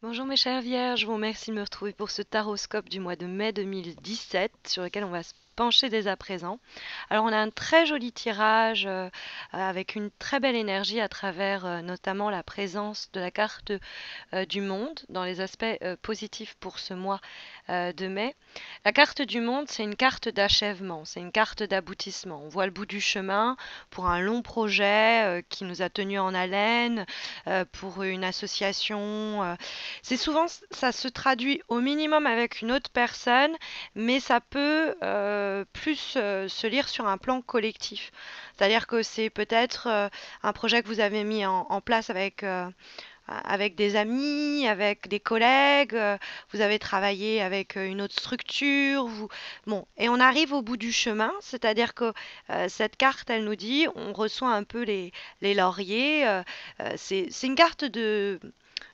Bonjour mes chères vierges, je vous remercie de me retrouver pour ce taroscope du mois de mai 2017 sur lequel on va se pencher dès à présent. Alors on a un très joli tirage avec une très belle énergie à travers notamment la présence de la carte du monde dans les aspects positifs pour ce mois de mai. La carte du monde, c'est une carte d'achèvement, c'est une carte d'aboutissement. On voit le bout du chemin pour un long projet qui nous a tenus en haleine, pour une association. C'est souvent, ça se traduit au minimum avec une autre personne, mais ça peut plus se lire sur un plan collectif. C'est-à-dire que c'est peut-être un projet que vous avez mis en place avec des amis, avec des collègues, vous avez travaillé avec une autre structure, bon, et on arrive au bout du chemin, c'est-à-dire que cette carte, elle nous dit, on reçoit un peu les lauriers, c'est une carte de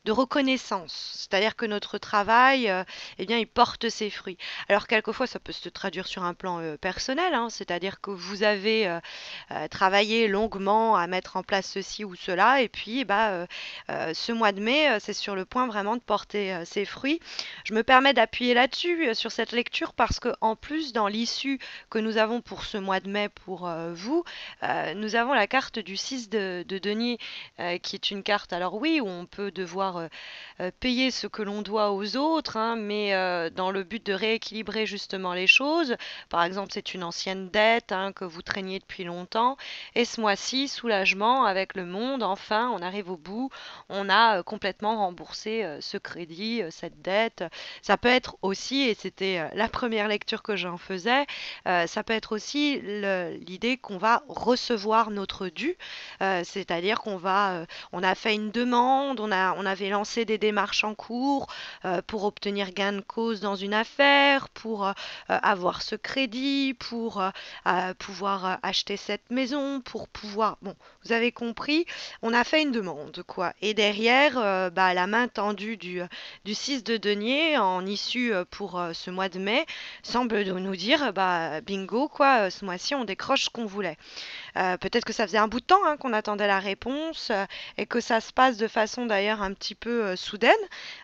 reconnaissance, c'est-à-dire que notre travail, eh bien, il porte ses fruits. Alors quelquefois, ça peut se traduire sur un plan personnel, hein, c'est-à-dire que vous avez travaillé longuement à mettre en place ceci ou cela, et puis ce mois de mai, c'est sur le point vraiment de porter ses fruits. Je me permets d'appuyer là-dessus, sur cette lecture, parce que en plus, dans l'issue que nous avons pour ce mois de mai pour vous, nous avons la carte du 6 de denier, qui est une carte, alors oui, où on peut devoir payer ce que l'on doit aux autres, hein, mais dans le but de rééquilibrer justement les choses. Par exemple, c'est une ancienne dette, hein, que vous traîniez depuis longtemps, et ce mois-ci, soulagement avec le monde, enfin, on arrive au bout, on a complètement remboursé ce crédit, cette dette. Ça peut être aussi, et c'était la première lecture que j'en faisais, ça peut être aussi l'idée qu'on va recevoir notre dû, c'est-à-dire on a fait une demande, on avait lancé des démarches en cours pour obtenir gain de cause dans une affaire, pour avoir ce crédit, pour pouvoir acheter cette maison, pour pouvoir... Bon, vous avez compris, on a fait une demande, quoi. Et derrière, la main tendue du 6 de denier en issue pour ce mois de mai semble nous dire, bingo, quoi, ce mois-ci, on décroche ce qu'on voulait. Peut-être que ça faisait un bout de temps, hein, qu'on attendait la réponse, et que ça se passe de façon d'ailleurs un petit peu soudaine.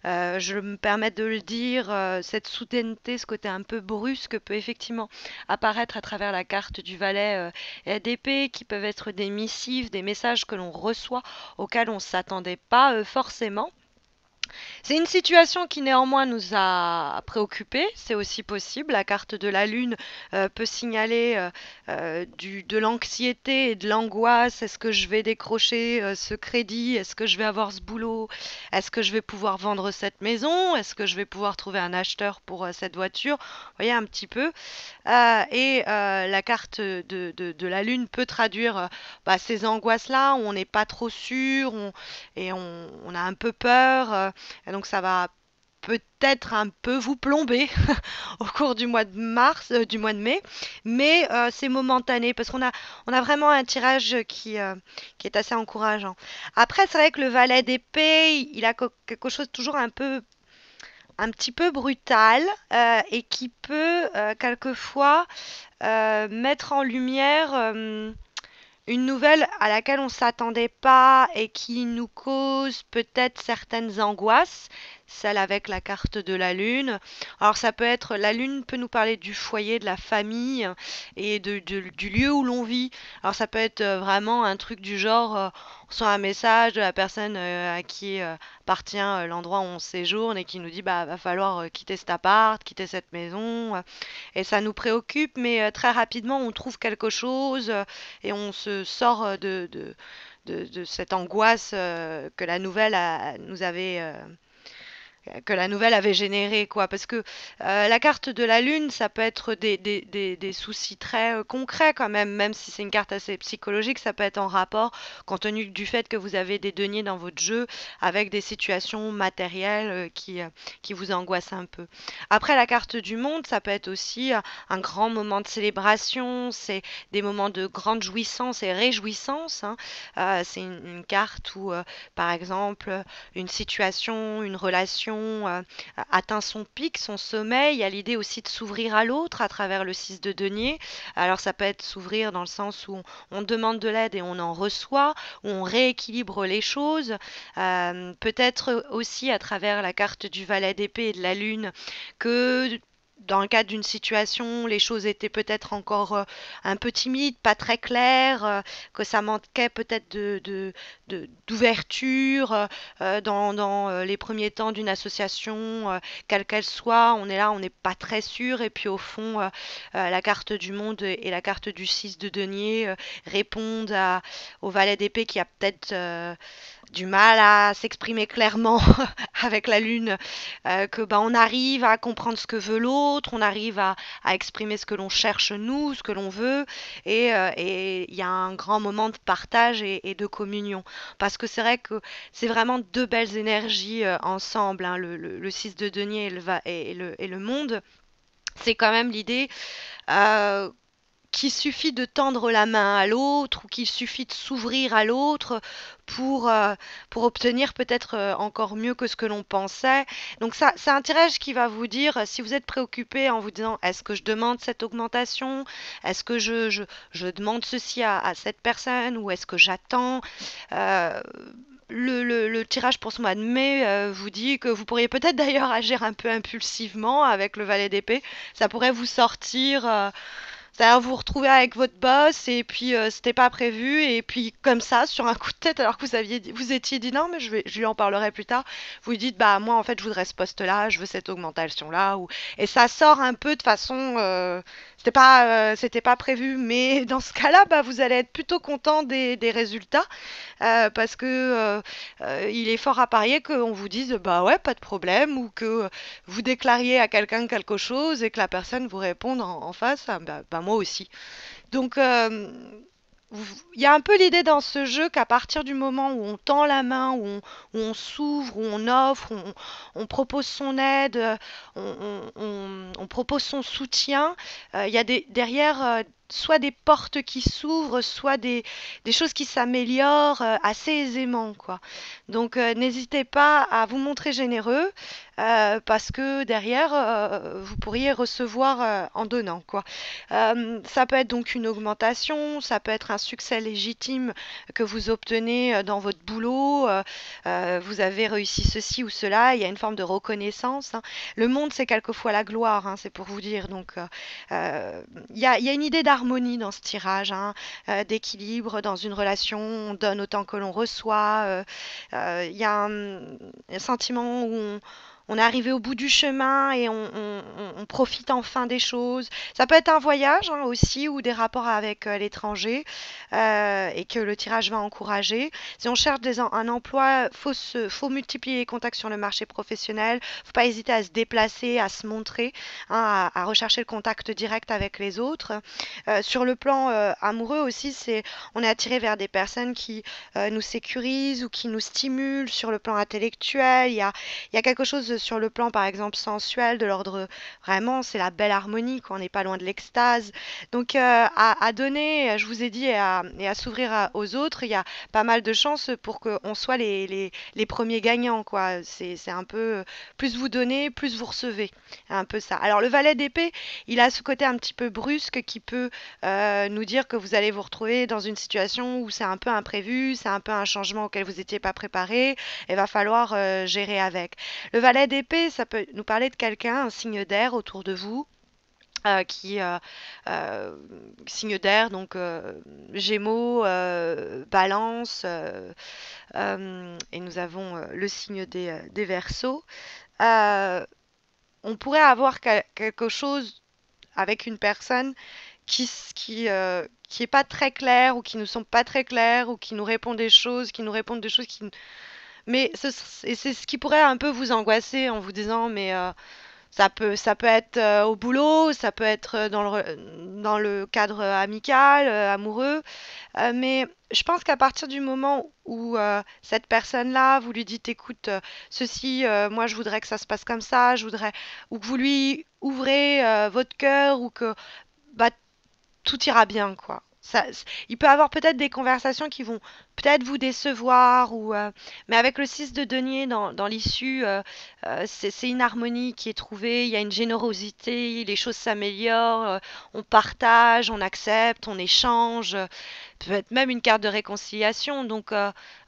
Je me permets de le dire, cette soudaineté, ce côté un peu brusque peut effectivement apparaître à travers la carte du valet d'épée, qui peuvent être des missives, des messages que l'on reçoit auxquels on ne s'attendait pas forcément. C'est une situation qui néanmoins nous a préoccupés, c'est aussi possible. La carte de la Lune peut signaler de l'anxiété et de l'angoisse. Est-ce que je vais décrocher ce crédit? Est-ce que je vais avoir ce boulot? Est-ce que je vais pouvoir vendre cette maison? Est-ce que je vais pouvoir trouver un acheteur pour cette voiture? Vous voyez un petit peu. La carte de la Lune peut traduire ces angoisses-là, où on n'est pas trop sûr, on a un peu peur. Et donc ça va peut-être un peu vous plomber au cours du mois de mars, du mois de mai, mais c'est momentané parce on a vraiment un tirage qui est assez encourageant. Après, c'est vrai que le valet d'épée, il a quelque chose de toujours un petit peu brutal, et qui peut quelquefois mettre en lumière une nouvelle à laquelle on ne s'attendait pas et qui nous cause peut-être certaines angoisses, celle avec la carte de la Lune. Alors ça peut être, la Lune peut nous parler du foyer, de la famille et du lieu où l'on vit. Alors ça peut être vraiment un truc du genre, on reçoit un message de la personne à qui appartient l'endroit où on séjourne et qui nous dit va falloir quitter cet appart, quitter cette maison, et ça nous préoccupe, mais très rapidement on trouve quelque chose, et on se sort de cette angoisse que la nouvelle avait généré, quoi. Parce que la carte de la Lune, ça peut être des soucis très concrets quand même, même si c'est une carte assez psychologique, ça peut être en rapport, compte tenu du fait que vous avez des deniers dans votre jeu, avec des situations matérielles qui vous angoissent un peu. Après, la carte du monde, ça peut être aussi un grand moment de célébration, c'est des moments de grande jouissance et réjouissance, hein. C'est une carte où, par exemple, une situation, une relation relation atteint son pic, son sommet, il y a l'idée aussi de s'ouvrir à l'autre à travers le 6 de denier. Alors ça peut être s'ouvrir dans le sens où on demande de l'aide et on en reçoit, où on rééquilibre les choses. Peut-être aussi à travers la carte du valet d'épée et de la lune que dans le cadre d'une situation, les choses étaient peut-être encore un peu timides, pas très claires, que ça manquait peut-être d'ouverture dans les premiers temps d'une association, quelle qu'elle soit. On est là, on n'est pas très sûr. Et puis au fond, la carte du monde et la carte du 6 de denier répondent au valet d'épée qui a peut-être du mal à s'exprimer clairement avec la lune, que bah, on arrive à comprendre ce que veut l'autre, on arrive à exprimer ce que l'on cherche nous, ce que l'on veut, et il y a un grand moment de partage et de communion. Parce que c'est vrai que c'est vraiment deux belles énergies ensemble, hein, le 6 de denier et le monde. C'est quand même l'idée euh, qu'il suffit de tendre la main à l'autre ou qu'il suffit de s'ouvrir à l'autre pour, euh, pour obtenir peut-être encore mieux que ce que l'on pensait. Donc ça, c'est un tirage qui va vous dire, si vous êtes préoccupé en vous disant, est-ce que je demande cette augmentation? Est-ce que je demande ceci à cette personne ou est-ce que j'attends? Euh, le tirage pour ce mois de mai vous dit que vous pourriez peut-être d'ailleurs agir un peu impulsivement avec le valet d'épée. Ça pourrait vous sortir c'est-à-dire vous retrouvez avec votre boss et puis c'était pas prévu et puis comme ça sur un coup de tête alors que vous étiez dit non mais je lui en parlerai plus tard. Vous lui dites bah moi en fait je voudrais ce poste-là, je veux cette augmentation-là ou et ça sort un peu de façon c'était pas prévu mais dans ce cas-là bah vous allez être plutôt content des résultats parce que il est fort à parier qu'on vous dise bah ouais pas de problème ou que vous déclariez à quelqu'un quelque chose et que la personne vous réponde en face ah, bah, moi aussi. Donc il y a un peu l'idée dans ce jeu qu'à partir du moment où on tend la main, où on s'ouvre, où on offre, on propose son aide, on propose son soutien, il y a derrière soit des portes qui s'ouvrent, soit des choses qui s'améliorent assez aisément, quoi. Donc n'hésitez pas à vous montrer généreux parce que derrière, vous pourriez recevoir en donnant, quoi. Ça peut être donc une augmentation, ça peut être un succès légitime que vous obtenez dans votre boulot, vous avez réussi ceci ou cela, il y a une forme de reconnaissance, hein. Le monde, c'est quelquefois la gloire, hein, c'est pour vous dire. Donc, il y a une idée d'harmonie dans ce tirage, hein, d'équilibre dans une relation, on donne autant que l'on reçoit. Il y a un sentiment où on est arrivé au bout du chemin et on profite enfin des choses. Ça peut être un voyage hein, aussi ou des rapports avec l'étranger et que le tirage va encourager. Si on cherche un emploi, faut multiplier les contacts sur le marché professionnel. Faut pas hésiter à se déplacer, à se montrer, hein, à rechercher le contact direct avec les autres. Sur le plan amoureux aussi, on est attiré vers des personnes qui nous sécurisent ou qui nous stimulent sur le plan intellectuel. Il y a quelque chose sur le plan, par exemple, sensuel, de l'ordre vraiment, c'est la belle harmonie, quoi. On n'est pas loin de l'extase. Donc, à donner, je vous ai dit, et à s'ouvrir aux autres, il y a pas mal de chances pour qu'on soit les premiers gagnants, quoi. C'est un peu, plus vous donnez, plus vous recevez. Un peu ça. Alors, le valet d'épée, il a ce côté un petit peu brusque qui peut nous dire que vous allez vous retrouver dans une situation où c'est un peu imprévu, c'est un peu un changement auquel vous n'étiez pas préparé, et va falloir gérer avec. Le valet d'épée, ça peut nous parler de quelqu'un, un signe d'air autour de vous. Qui euh, signe d'air donc Gémeaux, Balance et nous avons le signe des Verseaux. Euh, on pourrait avoir quelque chose avec une personne qui est pas très claire ou qui nous sont pas très claires ou qui nous répond des choses, qui nous répondent des choses qui mais et c'est ce qui pourrait un peu vous angoisser en vous disant mais ça peut être au boulot, ça peut être dans le cadre amical, amoureux, mais je pense qu'à partir du moment où cette personne-là, vous lui dites, écoute, ceci, moi je voudrais que ça se passe comme ça, je voudrais, ou que vous lui ouvrez votre cœur, ou que bah, tout ira bien, quoi. Il peut avoir peut-être des conversations qui vont peut-être vous décevoir, mais avec le 6 de denier dans l'issue, c'est une harmonie qui est trouvée, il y a une générosité, les choses s'améliorent, on partage, on accepte, on échange, peut-être même une carte de réconciliation, donc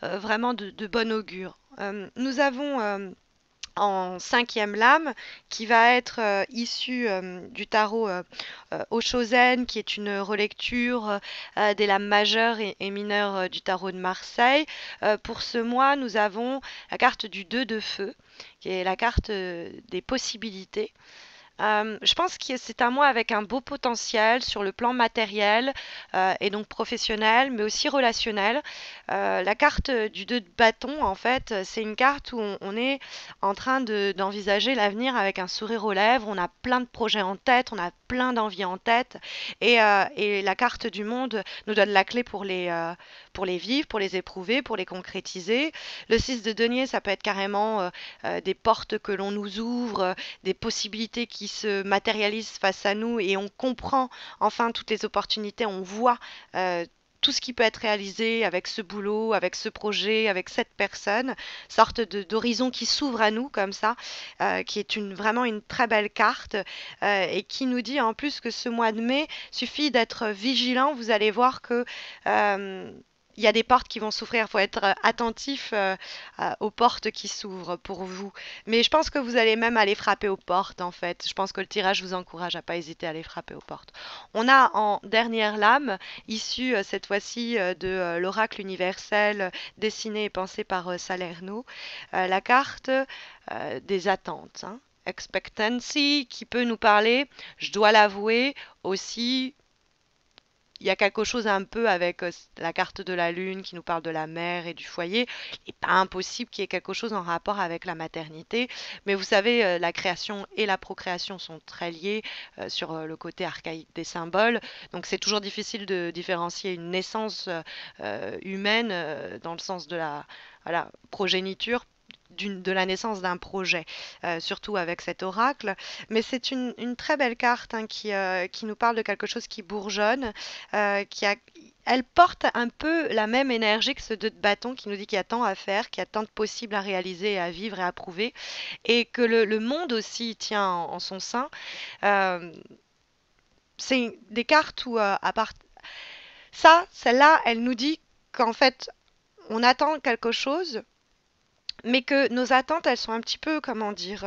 vraiment de bon augure. Nous avons en cinquième lame, qui va être issue du tarot Oshozen, qui est une relecture des lames majeures et mineures du tarot de Marseille. Pour ce mois, nous avons la carte du 2 de feu, qui est la carte des possibilités. Je pense que c'est un mois avec un beau potentiel sur le plan matériel et donc professionnel, mais aussi relationnel. La carte du 2 de bâton, en fait, c'est une carte où on est en train d'envisager l'avenir avec un sourire aux lèvres. On a plein de projets en tête, on a plein d'envies en tête. Et la carte du monde nous donne la clé pour les vivre, pour les éprouver, pour les concrétiser. Le 6 de denier, ça peut être carrément des portes que l'on nous ouvre, des possibilités qui se matérialisent face à nous et on comprend enfin toutes les opportunités, on voit tout ce qui peut être réalisé avec ce boulot, avec ce projet, avec cette personne, sorte d'horizon qui s'ouvre à nous comme ça, qui est vraiment une très belle carte et qui nous dit en plus que ce mois de mai suffit d'être vigilant. Vous allez voir que il y a des portes qui vont s'ouvrir. Il faut être attentif aux portes qui s'ouvrent pour vous. Mais je pense que vous allez même aller frapper aux portes, en fait. Je pense que le tirage vous encourage à pas hésiter à aller frapper aux portes. On a en dernière lame, issue cette fois-ci de l'oracle universel dessiné et pensé par Salerno, la carte des attentes. Hein. Expectancy, qui peut nous parler, je dois l'avouer, aussi il y a quelque chose un peu avec la carte de la lune qui nous parle de la mère et du foyer. Il n'est pas impossible qu'il y ait quelque chose en rapport avec la maternité. Mais vous savez, la création et la procréation sont très liées sur le côté archaïque des symboles. Donc c'est toujours difficile de différencier une naissance humaine dans le sens de la voilà, progéniture de la naissance d'un projet, surtout avec cet oracle. Mais c'est une très belle carte hein, qui nous parle de quelque chose qui bourgeonne, elle porte un peu la même énergie que ce 2 de bâton qui nous dit qu'il y a tant à faire, qu'il y a tant de possibles à réaliser, à vivre et à prouver, et que le monde aussi tient en son sein. Euh, c'est des cartes où, à part ça, celle-là, elle nous dit qu'en fait, on attend quelque chose, mais que nos attentes, elles sont un petit peu, comment dire,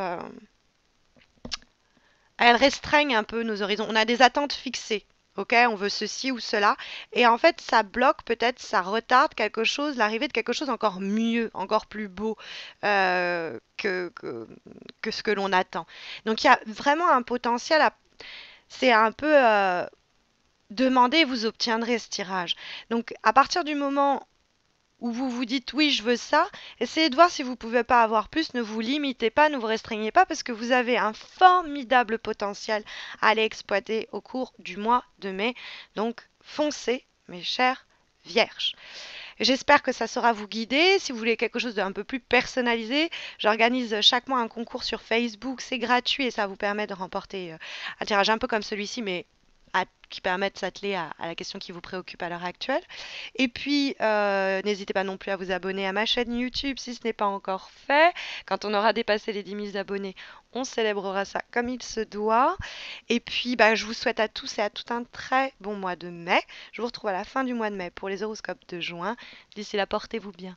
elles restreignent un peu nos horizons. On a des attentes fixées. Ok, on veut ceci ou cela. Et en fait, ça bloque peut-être, ça retarde quelque chose, l'arrivée de quelque chose encore mieux, encore plus beau que ce que l'on attend. Donc il y a vraiment un potentiel à... C'est un peu demander, vous obtiendrez ce tirage. Donc à partir du moment où vous vous dites oui, je veux ça, essayez de voir si vous ne pouvez pas avoir plus, ne vous limitez pas, ne vous restreignez pas parce que vous avez un formidable potentiel à aller exploiter au cours du mois de mai. Donc foncez, mes chers vierges. J'espère que ça saura vous guider. Si vous voulez quelque chose d'un peu plus personnalisé, j'organise chaque mois un concours sur Facebook. C'est gratuit et ça vous permet de remporter un tirage un peu comme celui-ci, mais qui permet de s'atteler à la question qui vous préoccupe à l'heure actuelle. Et puis, n'hésitez pas non plus à vous abonner à ma chaîne YouTube si ce n'est pas encore fait. Quand on aura dépassé les 10 000 abonnés, on célébrera ça comme il se doit. Et puis, bah, je vous souhaite à tous et à toutes un très bon mois de mai. Je vous retrouve à la fin du mois de mai pour les horoscopes de juin. D'ici là, portez-vous bien.